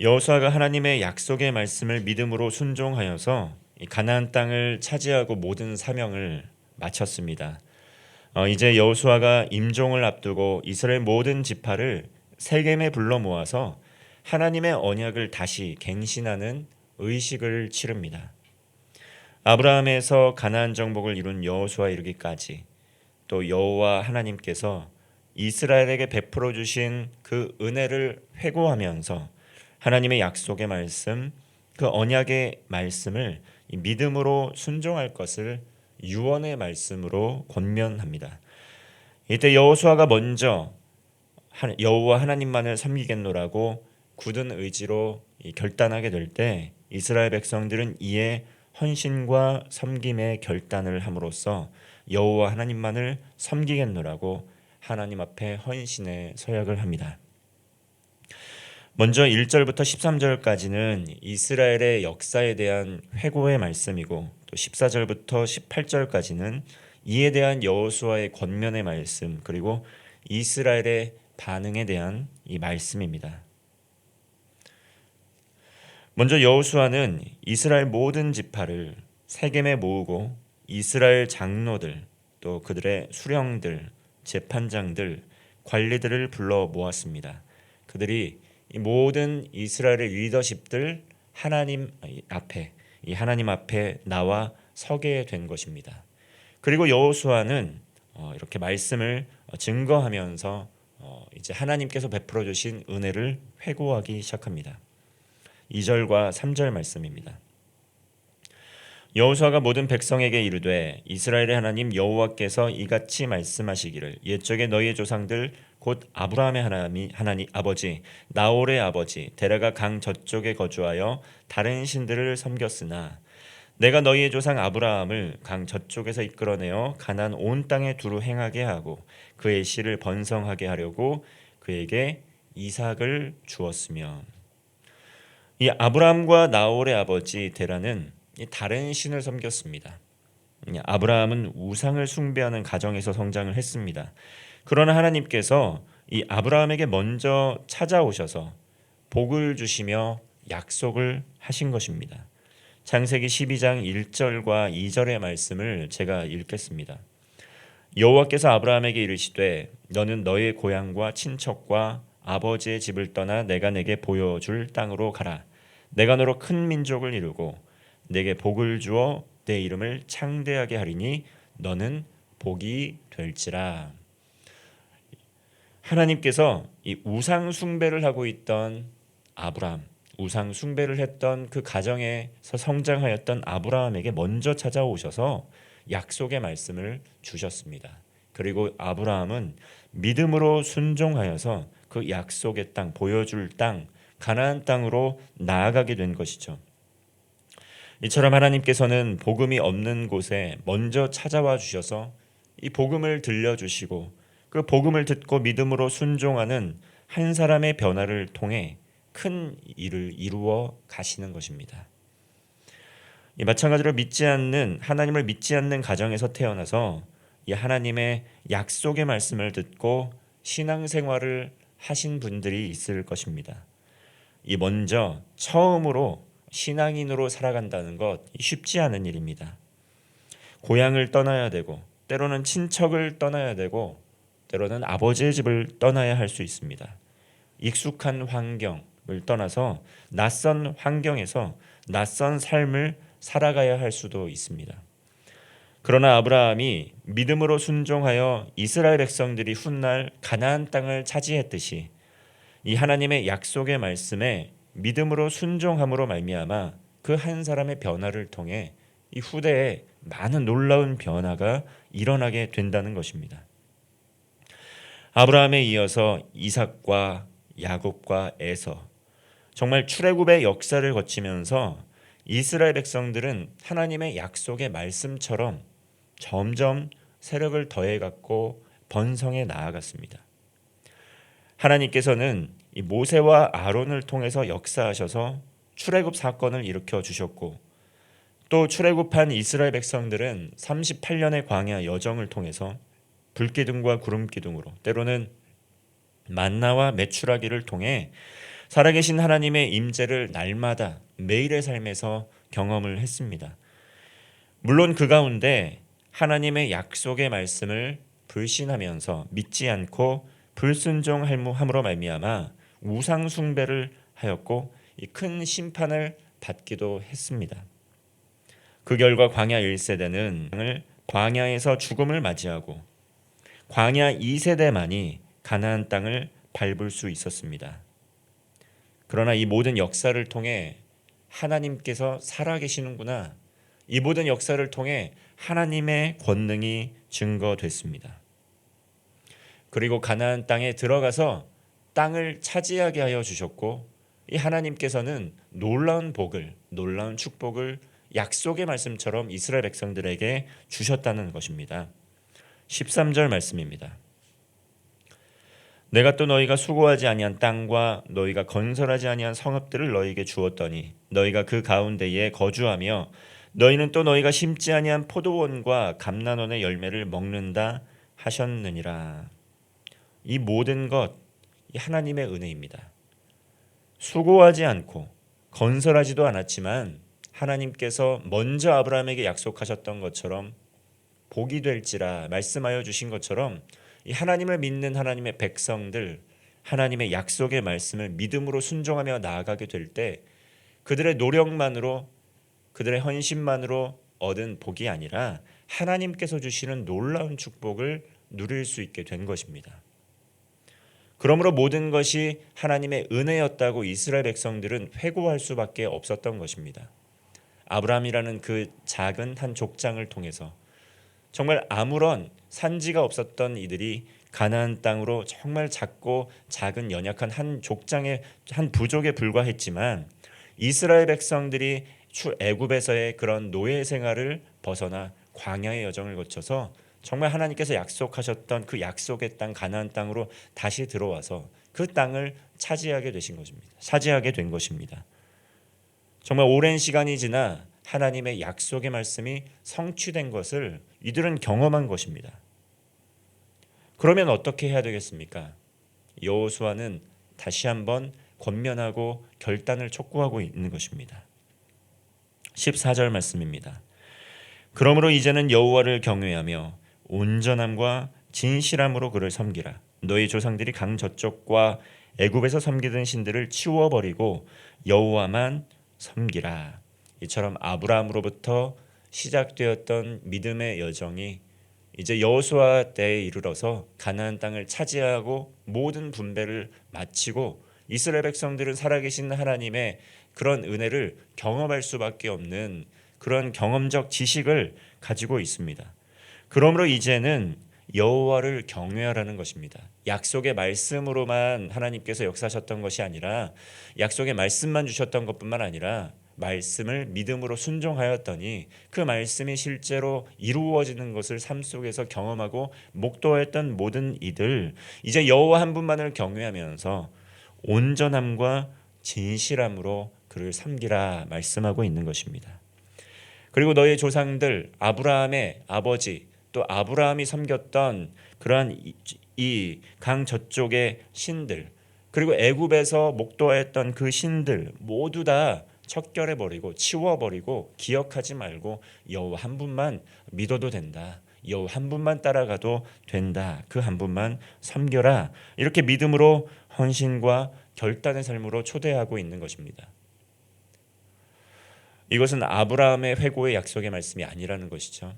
여호수아가 하나님의 약속의 말씀을 믿음으로 순종하여서 이 가나안 땅을 차지하고 모든 사명을 마쳤습니다. 이제 여호수아가 임종을 앞두고 이스라엘 모든 지파를 세겜에 불러 모아서 하나님의 언약을 다시 갱신하는 의식을 치릅니다. 아브라함에서 가나안 정복을 이룬 여호수아 이르기까지 또 여호와 하나님께서 이스라엘에게 베풀어 주신 그 은혜를 회고하면서 하나님의 약속의 말씀, 그 언약의 말씀을 믿음으로 순종할 것을 유언의 말씀으로 권면합니다. 이때 여호수아가 먼저 여호와 하나님만을 섬기겠노라고 굳은 의지로 결단하게 될 때 이스라엘 백성들은 이에 헌신과 섬김의 결단을 함으로써 여호와 하나님만을 섬기겠노라고 하나님 앞에 헌신의 서약을 합니다. 먼저 1절부터 13절까지는 이스라엘의 역사에 대한 회고의 말씀이고 또 14절부터 18절까지는 이에 대한 여호수아의 권면의 말씀 그리고 이스라엘의 반응에 대한 이 말씀입니다. 먼저 여호수아는 이스라엘 모든 지파를 세겜에 모으고 이스라엘 장로들 또 그들의 수령들, 재판장들, 관리들을 불러 모았습니다. 그들이 이 모든 이스라엘의 리더십들 하나님 앞에 나와 서게 된 것입니다. 그리고 여호수아는 이렇게 말씀을 증거하면서 이제 하나님께서 베풀어 주신 은혜를 회고하기 시작합니다. 2절과 3절 말씀입니다. 여호수아가 모든 백성에게 이르되 이스라엘의 하나님 여호와께서 이같이 말씀하시기를 옛적에 너희의 조상들 곧 아브라함의 하나님 아버지 나홀의 아버지 데라가 강 저쪽에 거주하여 다른 신들을 섬겼으나 내가 너희의 조상 아브라함을 강 저쪽에서 이끌어내어 가나안 온 땅에 두루 행하게 하고 그의 씨를 번성하게 하려고 그에게 이삭을 주었으며. 이 아브라함과 나홀의 아버지 데라는 다른 신을 섬겼습니다. 아브라함은 우상을 숭배하는 가정에서 성장을 했습니다. 그러나 하나님께서 이 아브라함에게 먼저 찾아오셔서 복을 주시며 약속을 하신 것입니다. 창세기 12장 1절과 2절의 말씀을 제가 읽겠습니다. 여호와께서 아브라함에게 이르시되 너는 너의 고향과 친척과 아버지의 집을 떠나 내가 내게 보여줄 땅으로 가라. 내가 너로 큰 민족을 이루고 내게 복을 주어 내 이름을 창대하게 하리니 너는 복이 될지라. 하나님께서 이 우상 숭배를 하고 있던 아브라함, 우상 숭배를 했던 그 가정에서 성장하였던 아브라함에게 먼저 찾아오셔서 약속의 말씀을 주셨습니다. 그리고 아브라함은 믿음으로 순종하여서 그 약속의 땅, 보여줄 땅, 가나안 땅으로 나아가게 된 것이죠. 이처럼 하나님께서는 복음이 없는 곳에 먼저 찾아와 주셔서 이 복음을 들려주시고 그 복음을 듣고 믿음으로 순종하는 한 사람의 변화를 통해 큰 일을 이루어 가시는 것입니다. 마찬가지로 하나님을 믿지 않는 가정에서 태어나서 이 하나님의 약속의 말씀을 듣고 신앙생활을 하신 분들이 있을 것입니다. 이 먼저 처음으로 신앙인으로 살아간다는 것 쉽지 않은 일입니다. 고향을 떠나야 되고 때로는 친척을 떠나야 되고 때로는 아버지의 집을 떠나야 할 수 있습니다. 익숙한 환경을 떠나서 낯선 환경에서 낯선 삶을 살아가야 할 수도 있습니다. 그러나 아브라함이 믿음으로 순종하여 이스라엘 백성들이 훗날 가나안 땅을 차지했듯이 이 하나님의 약속의 말씀에 믿음으로 순종함으로 말미암아 그 한 사람의 변화를 통해 이 후대에 많은 놀라운 변화가 일어나게 된다는 것입니다. 아브라함에 이어서 이삭과 야곱과 에서 정말 출애굽의 역사를 거치면서 이스라엘 백성들은 하나님의 약속의 말씀처럼 점점 세력을 더해갖고 번성해 나아갔습니다. 하나님께서는 이 모세와 아론을 통해서 역사하셔서 출애굽 사건을 일으켜 주셨고 또 출애굽한 이스라엘 백성들은 38년의 광야 여정을 통해서 불기둥과 구름기둥으로 때로는 만나와 메추라기를 통해 살아계신 하나님의 임재를 날마다 매일의 삶에서 경험을 했습니다. 물론 그 가운데 하나님의 약속의 말씀을 불신하면서 믿지 않고 불순종함으로 말미암아 우상 숭배를 하였고 이 큰 심판을 받기도 했습니다. 그 결과 광야 1세대는 광야에서 죽음을 맞이하고 광야 2세대만이 가나안 땅을 밟을 수 있었습니다. 그러나 이 모든 역사를 통해 하나님께서 살아계시는구나, 이 모든 역사를 통해 하나님의 권능이 증거됐습니다. 그리고 가나안 땅에 들어가서 땅을 차지하게 하여 주셨고, 이 하나님께서는 놀라운 복을, 놀라운 축복을 약속의 말씀처럼 이스라엘 백성들에게 주셨다는 것입니다. 13절 말씀입니다. 내가 또 너희가 수고하지 아니한 땅과 너희가 건설하지 아니한 성읍들을 너희에게 주었더니 너희가 그 가운데에 거주하며 너희는 또 너희가 심지 아니한 포도원과 감난원의 열매를 먹는다 하셨느니라. 이 모든 것, 이 하나님의 은혜입니다. 수고하지 않고 건설하지도 않았지만 하나님께서 먼저 아브라함에게 약속하셨던 것처럼 복이 될지라 말씀하여 주신 것처럼 이 하나님을 믿는 하나님의 백성들, 하나님의 약속의 말씀을 믿음으로 순종하며 나아가게 될 때 그들의 노력만으로, 그들의 헌신만으로 얻은 복이 아니라 하나님께서 주시는 놀라운 축복을 누릴 수 있게 된 것입니다. 그러므로 모든 것이 하나님의 은혜였다고 이스라엘 백성들은 회고할 수밖에 없었던 것입니다. 아브라함이라는 그 작은 한 족장을 통해서 정말 아무런 산지가 없었던 이들이 가나안 땅으로 정말 작고 작은 연약한 한 족장의 한 부족에 불과했지만 이스라엘 백성들이 애굽에서의 그런 노예 생활을 벗어나 광야의 여정을 거쳐서 정말 하나님께서 약속하셨던 그 약속의 땅 가나안 땅으로 다시 들어와서 그 땅을 차지하게 된 것입니다. 정말 오랜 시간이 지나 하나님의 약속의 말씀이 성취된 것을 이들은 경험한 것입니다. 그러면 어떻게 해야 되겠습니까? 여호수아는 다시 한번 권면하고 결단을 촉구하고 있는 것입니다. 14절 말씀입니다. 그러므로 이제는 여호와를 경외하며 온전함과 진실함으로 그를 섬기라. 너희 조상들이 강 저쪽과 애굽에서 섬기던 신들을 치워버리고 여호와만 섬기라. 이처럼 아브라함으로부터 시작되었던 믿음의 여정이 이제 여호수아 때에 이르러서 가나안 땅을 차지하고 모든 분배를 마치고 이스라엘 백성들은 살아계신 하나님의 그런 은혜를 경험할 수밖에 없는 그런 경험적 지식을 가지고 있습니다. 그러므로 이제는 여호와를 경외하라는 것입니다. 약속의 말씀으로만 하나님께서 역사하셨던 것이 아니라 약속의 말씀만 주셨던 것뿐만 아니라 말씀을 믿음으로 순종하였더니 그 말씀이 실제로 이루어지는 것을 삶 속에서 경험하고 목도했던 모든 이들, 이제 여호와 한 분만을 경외하면서 온전함과 진실함으로 그를 섬기라 말씀하고 있는 것입니다. 그리고 너희 조상들 아브라함의 아버지 또 아브라함이 섬겼던 그러한 이 강 저쪽의 신들, 그리고 애굽에서 목도했던 그 신들 모두 다 척결해버리고 치워버리고 기억하지 말고 여호와 한 분만 믿어도 된다. 여호와 한 분만 따라가도 된다. 그 한 분만 섬겨라. 이렇게 믿음으로 헌신과 결단의 삶으로 초대하고 있는 것입니다. 이것은 아브라함의 회고의 약속의 말씀이 아니라는 것이죠.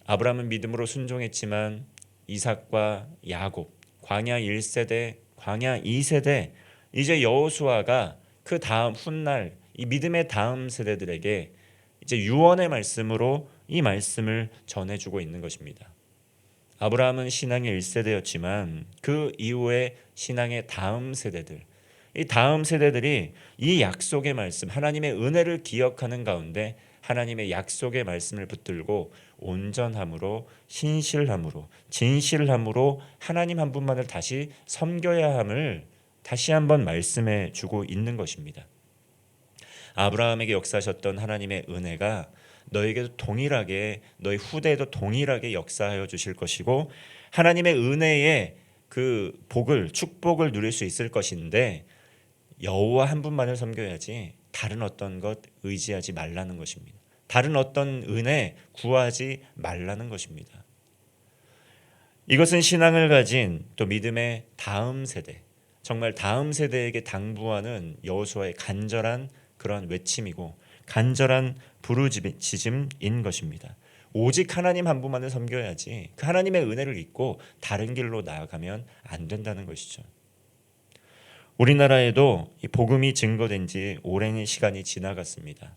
아브라함은 믿음으로 순종했지만 이삭과 야곱, 광야 1세대, 광야 2세대, 이제 여호수아가 그 다음 훗날 이 믿음의 다음 세대들에게 이제 유언의 말씀으로 이 말씀을 전해주고 있는 것입니다. 아브라함은 신앙의 1세대였지만 그 이후에 신앙의 다음 세대들, 이 다음 세대들이 이 약속의 말씀, 하나님의 은혜를 기억하는 가운데 하나님의 약속의 말씀을 붙들고 온전함으로, 신실함으로, 진실함으로 하나님 한 분만을 다시 섬겨야 함을 다시 한번 말씀해 주고 있는 것입니다. 아브라함에게 역사하셨던 하나님의 은혜가 너에게도 동일하게, 너희 후대에도 동일하게 역사하여 주실 것이고 하나님의 은혜의 그 복을, 축복을 누릴 수 있을 것인데 여호와 한 분만을 섬겨야지 다른 어떤 것 의지하지 말라는 것입니다. 다른 어떤 은혜 구하지 말라는 것입니다. 이것은 신앙을 가진 또 믿음의 다음 세대, 정말 다음 세대에게 당부하는 여호수아의 간절한 그런 외침이고 간절한 부르짖음인 것입니다. 오직 하나님 한 분만을 섬겨야지 그 하나님의 은혜를 잊고 다른 길로 나아가면 안 된다는 것이죠. 우리나라에도 이 복음이 증거된 지 오랜 시간이 지나갔습니다.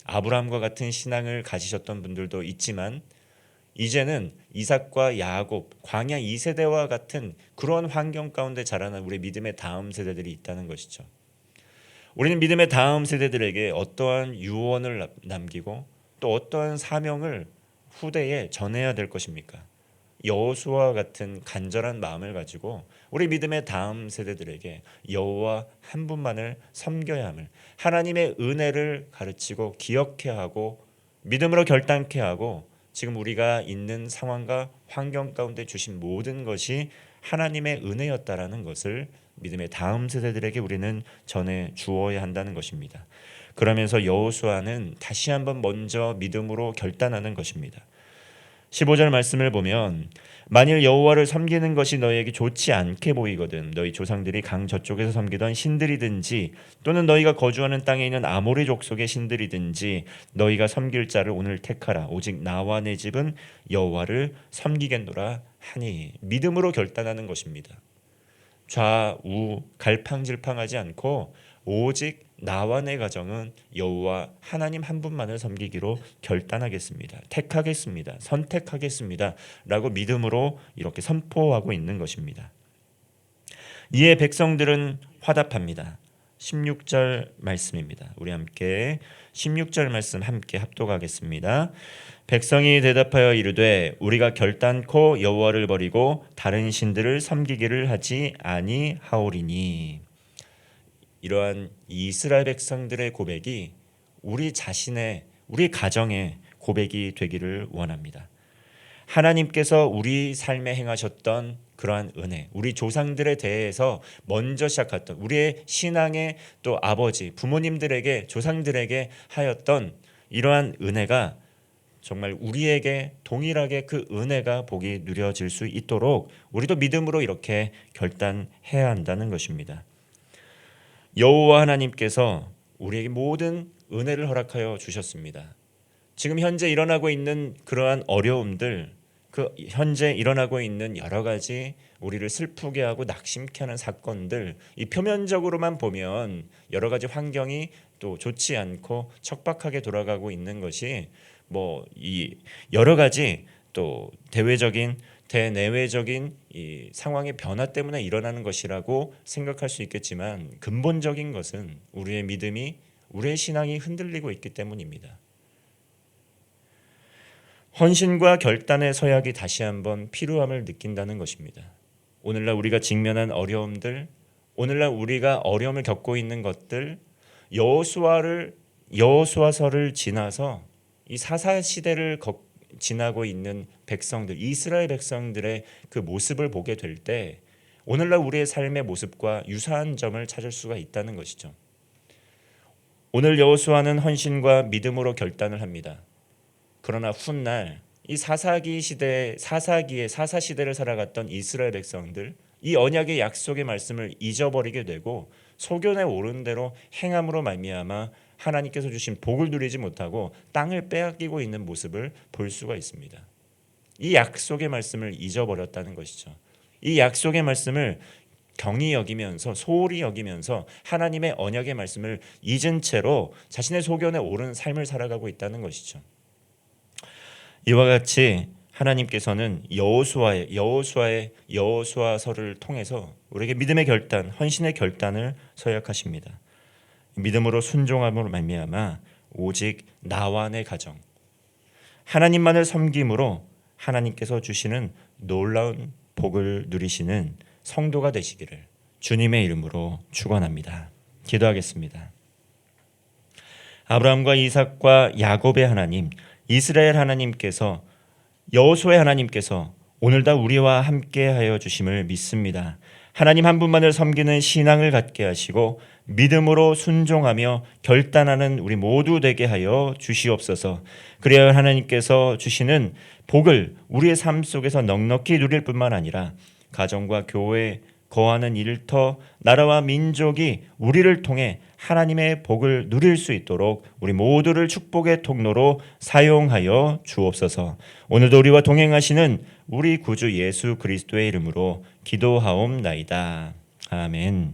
아브라함과 같은 신앙을 가지셨던 분들도 있지만 이제는 이삭과 야곱, 광야 2세대와 같은 그런 환경 가운데 자라난 우리 믿음의 다음 세대들이 있다는 것이죠. 우리는 믿음의 다음 세대들에게 어떠한 유언을 남기고 또 어떠한 사명을 후대에 전해야 될 것입니까? 여호수아와 같은 간절한 마음을 가지고 우리 믿음의 다음 세대들에게 여호와 한 분만을 섬겨야 함을, 하나님의 은혜를 가르치고 기억해야 하고 믿음으로 결단케 하고 지금 우리가 있는 상황과 환경 가운데 주신 모든 것이 하나님의 은혜였다라는 것을 믿음의 다음 세대들에게 우리는 전해 주어야 한다는 것입니다. 그러면서 여호수아는 다시 한번 먼저 믿음으로 결단하는 것입니다. 15절 말씀을 보면 만일 여호와를 섬기는 것이 너희에게 좋지 않게 보이거든 너희 조상들이 강 저쪽에서 섬기던 신들이든지 또는 너희가 거주하는 땅에 있는 아모리 족속의 신들이든지 너희가 섬길 자를 오늘 택하라. 오직 나와 내 집은 여호와를 섬기겠노라 하니. 믿음으로 결단하는 것입니다. 좌우 갈팡질팡하지 않고 오직 나와 내 가정은 여호와 하나님 한 분만을 섬기기로 결단하겠습니다. 택하겠습니다. 선택하겠습니다. 라고 믿음으로 이렇게 선포하고 있는 것입니다. 이에 백성들은 화답합니다. 16절 말씀입니다. 우리 함께 16절 말씀 함께 합독하겠습니다. 백성이 대답하여 이르되 우리가 결단코 여호와를 버리고 다른 신들을 섬기기를 하지 아니하오리니. 이러한 이스라엘 백성들의 고백이 우리 자신의, 우리 가정의 고백이 되기를 원합니다. 하나님께서 우리 삶에 행하셨던 그러한 은혜, 우리 조상들에 대해서 먼저 시작했던 우리의 신앙의 또 아버지, 부모님들에게, 조상들에게 하였던 이러한 은혜가 정말 우리에게 동일하게 그 은혜가 복이 누려질 수 있도록 우리도 믿음으로 이렇게 결단해야 한다는 것입니다. 여호와 하나님께서 우리에게 모든 은혜를 허락하여 주셨습니다. 지금 현재 일어나고 있는 그러한 어려움들, 그 현재 일어나고 있는 여러 가지 우리를 슬프게 하고 낙심케 하는 사건들, 이 표면적으로만 보면 여러 가지 환경이 또 좋지 않고 척박하게 돌아가고 있는 것이 이 여러 가지 또 대내외적인 이 상황의 변화 때문에 일어나는 것이라고 생각할 수 있겠지만 근본적인 것은 우리의 믿음이, 우리의 신앙이 흔들리고 있기 때문입니다. 헌신과 결단의 서약이 다시 한번 필요함을 느낀다는 것입니다. 오늘날 우리가 직면한 어려움들, 오늘날 우리가 어려움을 겪고 있는 것들, 여호수아서를 지나서 이 사사 시대를 지나고 있는 백성들, 이스라엘 백성들의 그 모습을 보게 될 때 오늘날 우리의 삶의 모습과 유사한 점을 찾을 수가 있다는 것이죠. 오늘 여호수아는 헌신과 믿음으로 결단을 합니다. 그러나 훗날 이 사사 시대를 살아갔던 이스라엘 백성들, 이 언약의 약속의 말씀을 잊어버리게 되고 소견에 오른 대로 행함으로 말미암아 하나님께서 주신 복을 누리지 못하고 땅을 빼앗기고 있는 모습을 볼 수가 있습니다. 이 약속의 말씀을 잊어버렸다는 것이죠. 이 약속의 말씀을 경히 여기면서, 소홀히 여기면서 하나님의 언약의 말씀을 잊은 채로 자신의 소견에 오른 삶을 살아가고 있다는 것이죠. 이와 같이 하나님께서는 여호수아서를 통해서 우리에게 믿음의 결단, 헌신의 결단을 서약하십니다. 믿음으로 순종함으로 말미암아 오직 나와 내 가정, 하나님만을 섬김으로 하나님께서 주시는 놀라운 복을 누리시는 성도가 되시기를 주님의 이름으로 축원합니다. 기도하겠습니다. 아브라함과 이삭과 야곱의 하나님, 이스라엘 하나님께서, 여호수아의 하나님께서 오늘도 우리와 함께하여 주심을 믿습니다. 하나님 한 분만을 섬기는 신앙을 갖게 하시고 믿음으로 순종하며 결단하는 우리 모두 되게 하여 주시옵소서. 그래야 하나님께서 주시는 복을 우리의 삶 속에서 넉넉히 누릴 뿐만 아니라 가정과 교회, 거하는 일터, 나라와 민족이 우리를 통해 하나님의 복을 누릴 수 있도록 우리 모두를 축복의 통로로 사용하여 주옵소서. 오늘도 우리와 동행하시는 우리 구주 예수 그리스도의 이름으로 기도하옵나이다. 아멘.